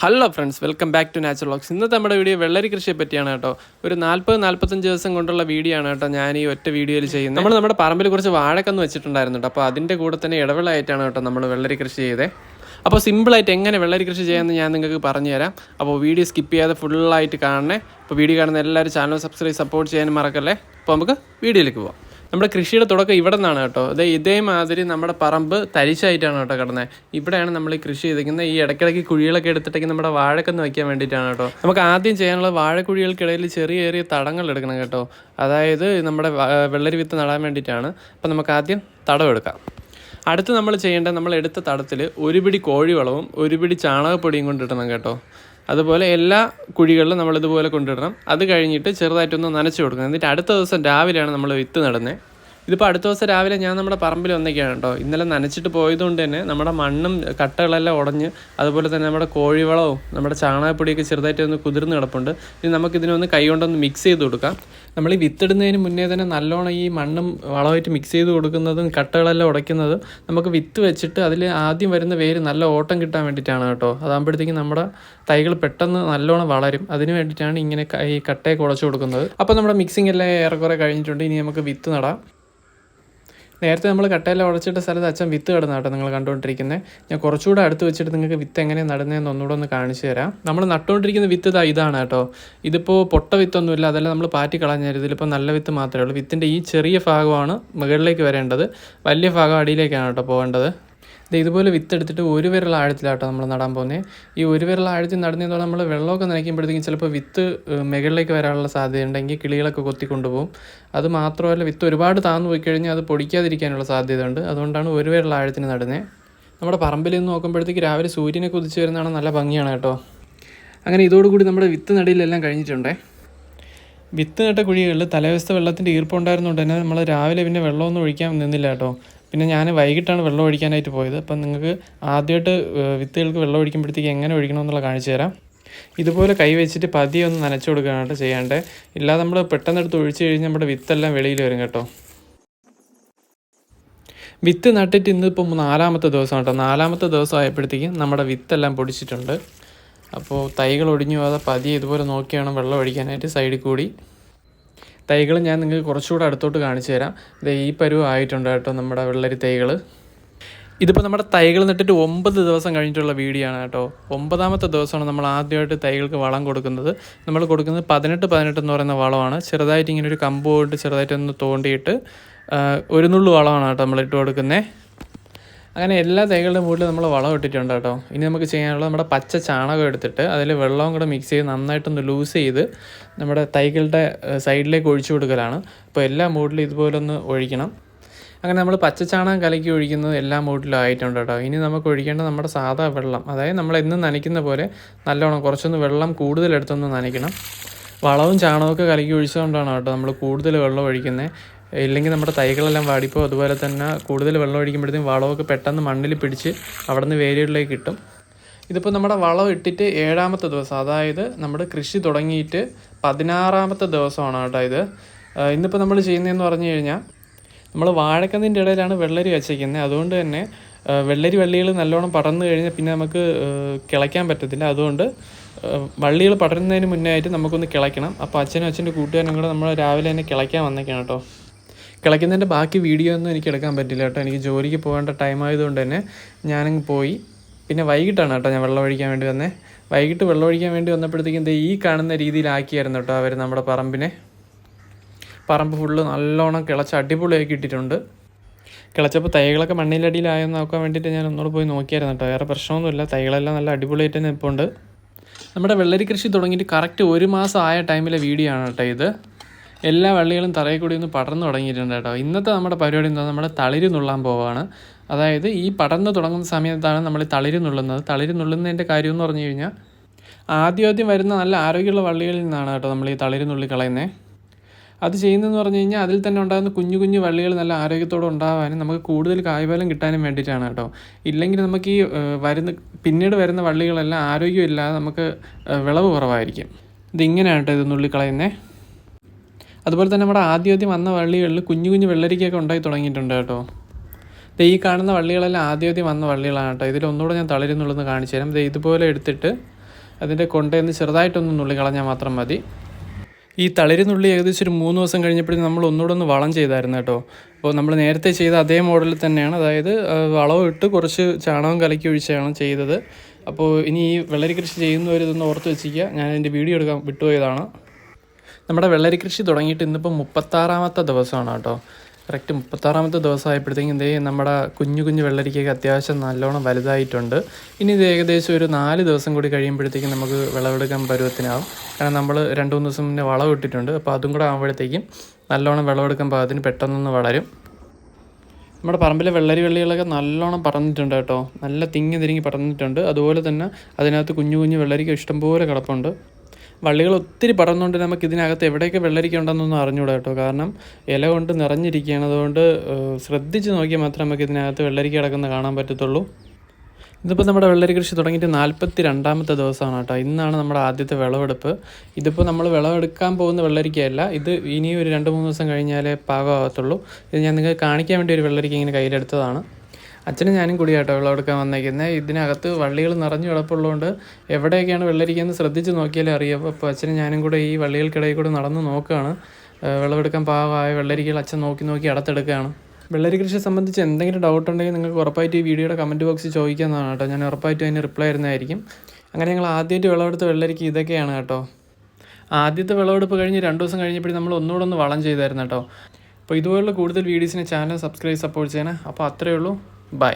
Hello friends, welcome back to natural vlogs. ഇന്നത്തെ നമ്മുടെ video വെള്ളരി കൃഷിയെ പറ്റിയാണ് കേട്ടോ. ഒരു 40-45 ദിവസം കൊണ്ടുള്ള വീഡിയോ ആണ് കേട്ടോ ഞാൻ ഈ ഒറ്റ വീഡിയോയിൽ ചെയ്യുന്നത്. നമ്മൾ നമ്മുടെ പറമ്പിൽ കുറച്ച് വാഴക്കന്ന് വെച്ചിട്ടുണ്ടായിരുന്നു കേട്ടോ. അപ്പോൾ അതിൻ്റെ കൂടെ തന്നെ ഇടവിളായിട്ടാണ് കേട്ടോ നമ്മൾ വെള്ളരി കൃഷി ചെയ്തത്. അപ്പോൾ സിമ്പിളായിട്ട് എങ്ങനെ വെള്ളരി കൃഷി ചെയ്യാമെന്ന് ഞാൻ നിങ്ങൾക്ക് പറഞ്ഞുതരാം. അപ്പോൾ വീഡിയോ സ്കിപ്പ് ചെയ്യാതെ ഫുള്ളായിട്ട് കാണണേ. അപ്പോൾ വീഡിയോ കാണുന്ന എല്ലാവരും ചാനൽ സബ്സ്ക്രൈബ് സപ്പോർട്ട് ചെയ്യാനും മറക്കല്ലേ. അപ്പോൾ നമുക്ക് വീഡിയോയിലേക്ക് പോകാം. നമ്മുടെ കൃഷിയുടെ തുടക്കം ഇവിടെ നിന്നാണ് കേട്ടോ. ഇതേമാതിരി നമ്മുടെ പറമ്പ് തരിശായിട്ടാണ് കേട്ടോ കിടന്നത്. ഇവിടെയാണ് നമ്മൾ ഈ കൃഷി ചെയ്തിരിക്കുന്നത്. ഈ ഇടയ്ക്കിടയ്ക്ക് കുഴികളൊക്കെ എടുത്തിട്ടേക്ക് നമ്മുടെ വാഴക്കന്ന് വയ്ക്കാൻ വേണ്ടിയിട്ടാണ് കേട്ടോ. നമുക്ക് ആദ്യം ചെയ്യാനുള്ള വാഴക്കുഴികൾക്കിടയിൽ ചെറിയ തടങ്ങൾ എടുക്കണം കേട്ടോ. അതായത് നമ്മുടെ വെള്ളരി വിത്ത് നടാൻ വേണ്ടിയിട്ടാണ്. അപ്പോൾ നമുക്ക് ആദ്യം തടം എടുക്കാം. അടുത്ത് നമ്മൾ ചെയ്യേണ്ടത്, നമ്മൾ എടുത്ത തടത്തിൽ ഒരു പിടി കോഴിവളവും ഒരു പിടി ചാണകപ്പൊടിയും കൊണ്ടിടണം കേട്ടോ. അതുപോലെ എല്ലാ കുഴികളിലും നമ്മളിതുപോലെ കൊണ്ടിടണം. അത് കഴിഞ്ഞിട്ട് ചെറുതായിട്ടൊന്ന് നനച്ച് കൊടുക്കണം. എന്നിട്ട് അടുത്ത ദിവസം രാവിലെയാണ് നമ്മൾ വിത്ത് നടുന്നത്. ഇതിപ്പോൾ അടുത്ത ദിവസം രാവിലെ ഞാൻ നമ്മുടെ പറമ്പിൽ വന്നേക്കാണ് കേട്ടോ. ഇന്നലെ നനച്ചിട്ട് പോയതുകൊണ്ട് തന്നെ നമ്മുടെ മണ്ണും കട്ടകളെല്ലാം ഉടഞ്ഞ്, അതുപോലെ തന്നെ നമ്മുടെ കോഴിവളവും നമ്മുടെ ചാണകപ്പൊടിയൊക്കെ ചെറുതായിട്ടൊന്ന് കുതിർന്ന് കിടപ്പുണ്ട്. ഇനി നമുക്കിതിനൊന്ന് കൈ കൊണ്ടൊന്ന് മിക്സ് ചെയ്ത് കൊടുക്കാം. നമ്മൾ ഈ വിത്തിടുന്നതിന് മുന്നേ തന്നെ നല്ലോണം ഈ മണ്ണും വളമായിട്ട് മിക്സ് ചെയ്ത് കൊടുക്കുന്നതും കട്ടകളെല്ലാം ഉടയ്ക്കുന്നതും നമുക്ക് വിത്ത് വെച്ചിട്ട് അതിൽ ആദ്യം വരുന്ന വേര് നല്ല ഓട്ടം കിട്ടാൻ വേണ്ടിയിട്ടാണ് കേട്ടോ. അതാകുമ്പോഴത്തേക്കും നമ്മുടെ തൈകൾ പെട്ടെന്ന് നല്ലോണം വളരും. അതിന് വേണ്ടിയിട്ടാണ് ഇങ്ങനെ ഈ കട്ടയൊക്കെ ഉടച്ചു കൊടുക്കുന്നത്. അപ്പോൾ നമ്മുടെ മിക്സിംഗ് എല്ലാം ഏറെക്കുറെ കഴിഞ്ഞിട്ടുണ്ട്. ഇനി നമുക്ക് വിത്ത് നടാം. നേരത്തെ നമ്മൾ കട്ടയെല്ലാം ഉടച്ചിട്ട സ്ഥലത്ത് അച്ഛൻ വിത്ത് കിടന്ന കേട്ടോ നിങ്ങൾ കണ്ടുകൊണ്ടിരിക്കുന്നത്. ഞാൻ കുറച്ചുകൂടെ അടുത്ത് വെച്ചിട്ട് നിങ്ങൾക്ക് വിത്ത് എങ്ങനെയാണ് നടുന്നതെന്ന് ഒന്നുകൂടെ ഒന്ന് കാണിച്ചു തരാം. നമ്മൾ നട്ടുകൊണ്ടിരിക്കുന്ന വിത്ത് ഇതാണ് കേട്ടോ. ഇതിപ്പോൾ പൊട്ട വിത്തൊന്നുമില്ല, അതെല്ലാം നമ്മൾ പാറ്റി കളഞ്ഞാൽ ഇതിലിപ്പോൾ നല്ല വിത്ത് മാത്രമേ ഉള്ളൂ. വിത്തിൻ്റെ ഈ ചെറിയ ഭാഗമാണ് മുകളിലേക്ക് വരേണ്ടത്, വലിയ ഭാഗം അടിയിലേക്കാണ് കേട്ടോ പോകേണ്ടത്. ഇതുപോലെ വിത്തെടുത്തിട്ട് ഒരു വിരൽ ആഴത്തിലാട്ടോ നമ്മൾ നടാൻ പോകുന്നത്. ഈ ഒരു വിരൽ ആഴത്തിൽ നടുന്നതോടെ നമ്മൾ വെള്ളമൊക്കെ നനയ്ക്കുമ്പോഴത്തേക്കും ചിലപ്പോൾ വിത്ത് മുകളിലേക്ക് വരാനുള്ള സാധ്യതയുണ്ടെങ്കിൽ കിളികളൊക്കെ കൊത്തിക്കൊണ്ടുപോകും. അത് മാത്രമല്ല, വിത്ത് ഒരുപാട് താഴ്ന്നു പോയി കഴിഞ്ഞാൽ അത് പൊടിക്കാതിരിക്കാനുള്ള സാധ്യതയുണ്ട്. അതുകൊണ്ടാണ് ഒരു വിരൽ ആഴത്തിന് നടുന്നത്. നമ്മുടെ പറമ്പിൽ നിന്ന് നോക്കുമ്പോഴത്തേക്ക് രാവിലെ സൂര്യനെ കുതിച്ച് വരുന്നതാണ്, നല്ല ഭംഗിയാണ് കേട്ടോ. അങ്ങനെ ഇതോടുകൂടി നമ്മുടെ വിത്ത് നടയിലെല്ലാം കഴിഞ്ഞിട്ടുണ്ടേ. വിത്ത് നട്ട കുഴികളിൽ തലേവസ്ഥ വെള്ളത്തിൻ്റെ ഈർപ്പുണ്ടായിരുന്നുകൊണ്ട് തന്നെ നമ്മൾ രാവിലെ പിന്നെ വെള്ളമൊന്നും ഒഴിക്കാൻ നിന്നില്ല കേട്ടോ. പിന്നെ ഞാൻ വൈകിട്ടാണ് വെള്ളം ഒഴിക്കാനായിട്ട് പോയത്. അപ്പം നിങ്ങൾക്ക് ആദ്യമായിട്ട് വിത്തുകൾക്ക് വെള്ളം ഒഴിക്കുമ്പോഴത്തേക്ക് എങ്ങനെ ഒഴിക്കണമെന്നുള്ള കാണിച്ചു തരാം. ഇതുപോലെ കൈ വെച്ചിട്ട് പതിയെ ഒന്ന് നനച്ചു കൊടുക്കാനായിട്ട് ചെയ്യേണ്ടത്. ഇല്ലാതെ നമ്മൾ പെട്ടെന്നെടുത്ത് ഒഴിച്ച് കഴിഞ്ഞാൽ നമ്മുടെ വിത്തെല്ലാം വെളിയിൽ വരും കേട്ടോ. വിത്ത് നട്ടിട്ട് ഇന്നിപ്പോൾ 4-ാമത്തെ ദിവസം കേട്ടോ. 4-ാമത്തെ ദിവസം ആയപ്പോഴത്തേക്കും നമ്മുടെ വിത്തെല്ലാം പൊടിച്ചിട്ടുണ്ട്. അപ്പോൾ തൈകൾ ഒടിഞ്ഞു പോകാതെ പതിയെ ഇതുപോലെ നോക്കി വേണം വെള്ളം ഒഴിക്കാനായിട്ട്. സൈഡിൽ കൂടി തൈകൾ ഞാൻ നിങ്ങൾക്ക് കുറച്ചുകൂടെ അടുത്തോട്ട് കാണിച്ചു തരാം. ഈ പരുവം ആയിട്ടുണ്ട് കേട്ടോ നമ്മുടെ വെള്ളരി തൈകൾ. ഇതിപ്പോൾ നമ്മുടെ തൈകൾ നട്ടിട്ട് 9 ദിവസം കഴിഞ്ഞിട്ടുള്ള വീഡിയോ ആണ് കേട്ടോ. 9-ാമത്തെ ദിവസമാണ് നമ്മൾ ആദ്യമായിട്ട് തൈകൾക്ക് വളം കൊടുക്കുന്നത്. നമ്മൾ കൊടുക്കുന്നത് 18 എന്ന് പറയുന്ന വളമാണ്. ചെറുതായിട്ട് ഇങ്ങനെ ഒരു കമ്പ് കൊണ്ട് ചെറുതായിട്ടൊന്ന് തോണ്ടിയിട്ട് ഒരു നുള്ളു വളമാണ് കേട്ടോ നമ്മൾ ഇട്ട് കൊടുക്കുന്നത്. അങ്ങനെ എല്ലാ തൈകളുടെ മുകളിൽ നമ്മൾ വളം ഇട്ടിട്ടുണ്ട് കേട്ടോ. ഇനി നമുക്ക് ചെയ്യാനുള്ളത്, നമ്മുടെ പച്ച ചാണകം എടുത്തിട്ട് അതിൽ വെള്ളവും കൂടെ മിക്സ് ചെയ്ത് നന്നായിട്ടൊന്ന് ലൂസ് ചെയ്ത് നമ്മുടെ തൈകളുടെ സൈഡിലേക്ക് ഒഴിച്ചു കൊടുക്കലാണ്. അപ്പോൾ എല്ലാ മൂട്ടിലും ഇതുപോലെ ഒന്ന് ഒഴിക്കണം. അങ്ങനെ നമ്മൾ പച്ച ചാണകം കലക്കി ഒഴിക്കുന്നത് എല്ലാ മൂട്ടിലും ആയിട്ടുണ്ട് കേട്ടോ. ഇനി നമുക്ക് ഒഴിക്കേണ്ടത് നമ്മുടെ സാധാ വെള്ളം, അതായത് നമ്മൾ എന്നും നനയ്ക്കുന്ന പോലെ നല്ലോണം കുറച്ചൊന്ന് വെള്ളം കൂടുതലെടുത്തൊന്ന് നനയ്ക്കണം. വളവും ചാണകമൊക്കെ കലക്കി ഒഴിച്ചുകൊണ്ടാണ് കേട്ടോ നമ്മൾ കൂടുതൽ വെള്ളം ഒഴിക്കുന്നത്. ഇല്ലെങ്കിൽ നമ്മുടെ തൈകളെല്ലാം വാടിപ്പോൾ. അതുപോലെ തന്നെ കൂടുതൽ വെള്ളം ഒഴിക്കുമ്പോഴത്തേക്കും വളമൊക്കെ പെട്ടെന്ന് മണ്ണിൽ പിടിച്ച് അവിടെ നിന്ന് വേരുകളിലേക്ക് കിട്ടും. ഇതിപ്പോൾ നമ്മുടെ വളം ഇട്ടിട്ട് 7-ാമത്തെ ദിവസം, അതായത് നമ്മുടെ കൃഷി തുടങ്ങിയിട്ട് 16-ാമത്തെ ദിവസമാണ് കേട്ടോ ഇത്. ഇന്നിപ്പോൾ നമ്മൾ ചെയ്യുന്നതെന്ന് പറഞ്ഞു കഴിഞ്ഞാൽ, നമ്മൾ വാഴക്കന്നിൻ്റെ ഇടയിലാണ് വെള്ളരി വച്ചേക്കുന്നത്. അതുകൊണ്ട് തന്നെ വെള്ളരി വള്ളികൾ നല്ലോണം പടർന്നു കഴിഞ്ഞാൽ പിന്നെ നമുക്ക് കിളയ്ക്കാൻ പറ്റത്തില്ല. അതുകൊണ്ട് വള്ളികൾ പടരുന്നതിന് മുന്നേ ആയിട്ട് നമുക്കൊന്ന് കിളയ്ക്കണം. അപ്പോൾ അച്ഛൻ്റെ കൂട്ടുകാരനും കൂടെ നമ്മൾ രാവിലെ തന്നെ കിളയ്ക്കാൻ വന്നേക്കാണ് കേട്ടോ. കിളയ്ക്കുന്നതിൻ്റെ ബാക്കി വീഡിയോ ഒന്നും എനിക്ക് എടുക്കാൻ പറ്റില്ല കേട്ടോ. എനിക്ക് ജോലിക്ക് പോകേണ്ട ടൈം ആയതുകൊണ്ട് തന്നെ ഞാനങ്ങ് പോയി. പിന്നെ വൈകിട്ടാണ് കേട്ടോ ഞാൻ വെള്ളം ഒഴിക്കാൻ വേണ്ടി വന്നത്. വൈകിട്ട് വെള്ളം ഒഴിക്കാൻ വേണ്ടി വന്നപ്പോഴത്തേക്കും ഈ കാണുന്ന രീതിയിലാക്കിയായിരുന്നു കേട്ടോ അവർ നമ്മുടെ പറമ്പ് ഫുള്ള് നല്ലോണം കിളച്ച് അടിപൊളിയാക്കി ഇട്ടിട്ടുണ്ട്. കിളച്ചപ്പോൾ തൈകളൊക്കെ മണ്ണിലടിയിലായെന്ന് നോക്കാൻ വേണ്ടിയിട്ട് ഞാൻ ഒന്നുകൂടെ പോയി നോക്കിയായിരുന്നു കേട്ടോ. വേറെ പ്രശ്നമൊന്നുമില്ല, തൈകളെല്ലാം നല്ല അടിപൊളിയായിട്ട് തന്നെ ഇപ്പോൾ ഉണ്ട്. നമ്മുടെ വെള്ളരി കൃഷി തുടങ്ങിയിട്ട് കറക്റ്റ് 1 മാസം ആയ ടൈമിലെ വീഡിയോ ആണ് കേട്ടോ ഇത്. എല്ലാ വള്ളികളും തറയിൽ കൂടി ഒന്ന് പടർന്നു തുടങ്ങിയിട്ടുണ്ട് കേട്ടോ. ഇന്നത്തെ നമ്മുടെ പരിപാടി എന്താ, നമ്മുടെ തളിര് നുള്ളാൻ പോവുകയാണ്. അതായത് ഈ പടർന്ന് തുടങ്ങുന്ന സമയത്താണ് നമ്മൾ തളിര് നുള്ളുന്നത്. തളിര് നുള്ളുന്നതിൻ്റെ കാര്യം എന്ന് പറഞ്ഞു കഴിഞ്ഞാൽ, ആദ്യം വരുന്ന നല്ല ആരോഗ്യമുള്ള വള്ളികളിൽ നിന്നാണ് കേട്ടോ നമ്മൾ ഈ തളിര് നുള്ളി കളയുന്നത്. അത് ചെയ്യുന്നതെന്ന് പറഞ്ഞു കഴിഞ്ഞാൽ അതിൽ തന്നെ ഉണ്ടാകുന്ന കുഞ്ഞു വള്ളികൾ നല്ല ആരോഗ്യത്തോടെ ഉണ്ടാകാനും നമുക്ക് കൂടുതൽ കായ്ഫലം കിട്ടാനും വേണ്ടിയിട്ടാണ് കേട്ടോ. ഇല്ലെങ്കിൽ നമുക്ക് ഈ പിന്നീട് വരുന്ന വള്ളികളെല്ലാം ആരോഗ്യമില്ലാതെ നമുക്ക് വിളവ് കുറവായിരിക്കും. ഇതിങ്ങനെയാണ് കേട്ടോ ഇത് നുള്ളിക്കളയുന്നത്. അതുപോലെ തന്നെ നമ്മുടെ ആദ്യം വന്ന വള്ളികളിൽ കുഞ്ഞു വെള്ളരിക്കൊക്കെ ഉണ്ടായി തുടങ്ങിയിട്ടുണ്ട് കേട്ടോ. ഈ കാണുന്ന വള്ളികളെല്ലാം ആദ്യം വന്ന വള്ളികളാണ് കേട്ടോ. ഇതിലൊന്നുകൂടെ ഞാൻ തളിരുന്നുള്ളതെന്ന് കാണിച്ചു തരാം. ഇതുപോലെ എടുത്തിട്ട് അതിൻ്റെ കൊണ്ടേന്ന് ചെറുതായിട്ടൊന്ന് നുള്ളി കളഞ്ഞാൽ മാത്രം മതി. ഈ തളിരിനുള്ളി ഏകദേശം ഒരു 3 ദിവസം കഴിഞ്ഞപ്പോഴത്തേക്കും നമ്മൾ ഒന്നുകൂടെ ഒന്ന് വളം ചെയ്തായിരുന്നു കേട്ടോ. അപ്പോൾ നമ്മൾ നേരത്തെ ചെയ്ത അതേ മോഡലിൽ തന്നെയാണ്, അതായത് വളവും ഇട്ട് കുറച്ച് ചാണകം കലക്കി ഒഴിച്ചാണ് ചെയ്തത്. അപ്പോൾ ഇനി ഈ വെള്ളരി കൃഷി ചെയ്യുന്നവർ ഇതൊന്ന് ഓർത്ത് വെച്ചിരിക്കുക, ഞാൻ എൻ്റെ വീഡിയോ എടുക്കാൻ വിട്ടുപോയതാണ്. നമ്മുടെ വെള്ളരി കൃഷി തുടങ്ങിയിട്ട് ഇന്നിപ്പോൾ 36ാമത്തെ ദിവസമാണ് കേട്ടോ. കറക്റ്റ് 36ാമത്തെ ദിവസമായപ്പോഴത്തേക്കും ഇതേ നമ്മുടെ കുഞ്ഞു വെള്ളരിക്കൊക്കെ അത്യാവശ്യം നല്ലോണം വലുതായിട്ടുണ്ട്. ഇനി ഇത് ഏകദേശം ഒരു 4 ദിവസം കൂടി കഴിയുമ്പോഴത്തേക്കും നമുക്ക് വിളവെടുക്കാൻ പരുവത്തിനാവും. കാരണം നമ്മൾ 2-3 ദിവസം മുന്നേ വളം ഇട്ടിട്ടുണ്ട്. അപ്പോൾ അതും കൂടെ ആകുമ്പോഴത്തേക്കും നല്ലോണം വിളവെടുക്കാൻ പാകത്തിന് പെട്ടെന്നൊന്ന് വളരും. നമ്മുടെ പറമ്പിലെ വെള്ളരികളൊക്കെ നല്ലോണം പറന്നിട്ടുണ്ട് കേട്ടോ, നല്ല തിങ്ങി പറന്നിട്ടുണ്ട്. അതുപോലെ തന്നെ അതിനകത്ത് കുഞ്ഞു വെള്ളരിക്ക ഇഷ്ടംപോലെ കിടപ്പുണ്ട്. വള്ളികൾ ഒത്തിരി പറന്നുകൊണ്ട് നമുക്ക് ഇതിനകത്ത് എവിടെയൊക്കെ വെള്ളരിക്ക ഉണ്ടെന്നൊന്നും അറിഞ്ഞൂടാ കേട്ടോ, കാരണം ഇല കൊണ്ട് നിറഞ്ഞിരിക്കുകയാണ്. അതുകൊണ്ട് ശ്രദ്ധിച്ച് നോക്കിയാൽ മാത്രമേ നമുക്ക് ഇതിനകത്ത് വെള്ളരിക്ക കിടക്കുന്നത് കാണാൻ പറ്റത്തുള്ളൂ. ഇതിപ്പോൾ നമ്മുടെ വെള്ളരി കൃഷി തുടങ്ങിയിട്ട് 42ാമത്തെ ദിവസമാണ് കേട്ടോ. ഇന്നാണ് നമ്മുടെ ആദ്യത്തെ വിളവെടുപ്പ്. ഇതിപ്പോൾ നമ്മൾ വിളവെടുക്കാൻ പോകുന്ന വെള്ളരിക്കയല്ല, ഇത് ഇനിയും ഒരു 2-3 ദിവസം കഴിഞ്ഞാലേ പാകമാകത്തുള്ളൂ. ഇത് ഞാൻ നിങ്ങൾക്ക് കാണിക്കാൻ വേണ്ടി ഒരു വെള്ളരിക്ക ഇങ്ങനെ കയ്യിലെടുത്തതാണ്. അച്ഛനും ഞാനും കൂടി കേട്ടോ വിളവെടുക്കാൻ വന്നേക്കുന്നത്. ഇതിനകത്ത് വള്ളികൾ നിറഞ്ഞു കിടപ്പുള്ളതുകൊണ്ട് എവിടെയൊക്കെയാണ് വെള്ളരിക്കയെന്ന് ശ്രദ്ധിച്ച് നോക്കിയാലേ അറിയാം. അപ്പോൾ അച്ഛനും ഞാനും കൂടെ ഈ വള്ളികൾക്കിടയിൽ കൂടെ നടന്ന് നോക്കുകയാണ്. വിളവെടുക്കാൻ പാകമായ വെള്ളരിക്കകൾ അച്ഛൻ നോക്കി അടുത്തെടുക്കുകയാണ്. വെള്ളരി കൃഷിയെ സംബന്ധിച്ച് എന്തെങ്കിലും ഡൗട്ട് ഉണ്ടെങ്കിൽ നിങ്ങൾക്ക് ഉറപ്പായിട്ട് ഈ വീഡിയോയുടെ കമൻറ്റ് ബോക്സിൽ ചോദിക്കാവുന്നതാണ് കേട്ടോ. ഞാൻ ഉറപ്പായിട്ടും അതിന് റിപ്ലൈ തരുന്നതായിരിക്കും. അങ്ങനെ ഞങ്ങൾ ആദ്യമായിട്ട് വിളവെടുത്ത വെള്ളരിക്ക് ഇതൊക്കെയാണ് കേട്ടോ. ആദ്യത്തെ വിളവെടുപ്പ് കഴിഞ്ഞ് 2 ദിവസം കഴിഞ്ഞപ്പോഴും നമ്മൾ ഒന്നുകൂടെ ഒന്ന് വളം ചെയ്തായിരുന്നു കേട്ടോ. അപ്പോൾ ഇതുപോലുള്ള കൂടുതൽ വീഡിയോസിന് ചാനൽ സബ്സ്ക്രൈബ് സപ്പോർട്ട് ചെയ്യണേ. അപ്പോൾ അത്രയേ ഉള്ളൂ. ബൈ.